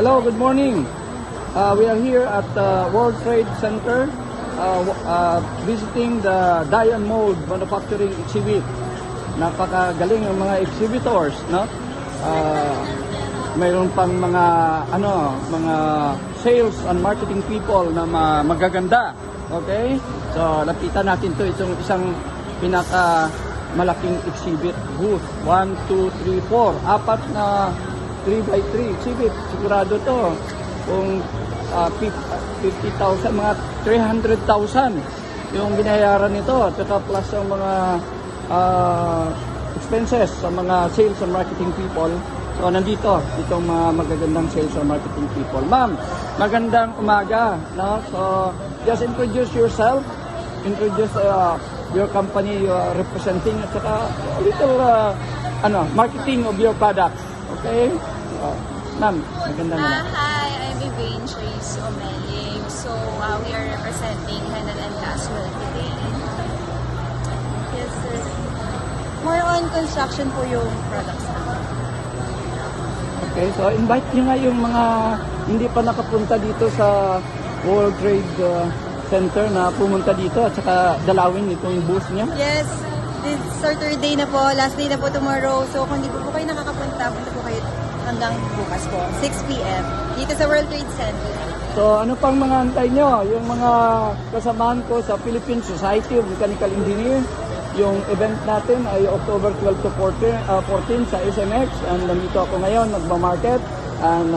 Hello, good morning. We are here at the World Trade Center visiting the Diamond Mold Manufacturing Exhibit. Napakagaling ng mga exhibitors, no? Mayroon pang mga mga sales and marketing people na magaganda. Okay? So, lapitan natin 'to, itong isang pinaka malaking exhibit booth. 1, 2, 3, 4. Apat na 3x3 exhibit. Sigurado to. Kung 50,000, mga 300,000 yung binayaran nito. At saka plus ang mga expenses sa mga sales and marketing people. So, nandito, itong mga magagandang sales and marketing people. Ma'am, magandang umaga. No? So, just introduce yourself. Introduce your company you are representing. At saka, a little marketing of your products. Okay? Ma'am, magandang umaga. Hi, I'm Elaine Trace Omeling. So, we are representing Handel and Caswell today. Yes, sir. More on construction po yung products namin. Okay, so invite nyo nga yung mga hindi pa nakapunta dito sa World Trade Center na pumunta dito at saka dalawin itong booth niya. Yes, this Saturday na po, last day na po tomorrow. So, kung hindi po kayo nakakapunta, punta po kayo hanggang bukas po, 6 p.m. dito sa World Trade Center. So, ano pang mga antay nyo? Yung mga kasamahan ko sa Philippine Society of Mechanical Engineers, yung event natin ay October 12 to 14 sa SMX, and nandito ako ngayon, magmamarket, and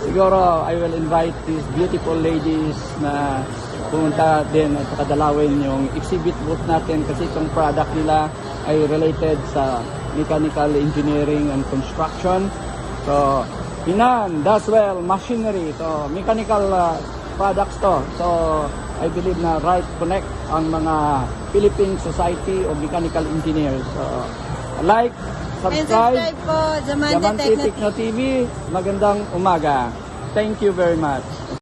siguro I will invite these beautiful ladies na pumunta din at pakadalawin yung exhibit booth natin kasi itong product nila ay related sa mechanical engineering and construction. So, Hinan, Daswell, machinery, so mechanical products to. So, I believe na right connect ang mga Philippine Society of Mechanical Engineers. So, like, subscribe, And subscribe po, Diamante Techno TV. Magandang umaga. Thank you very much.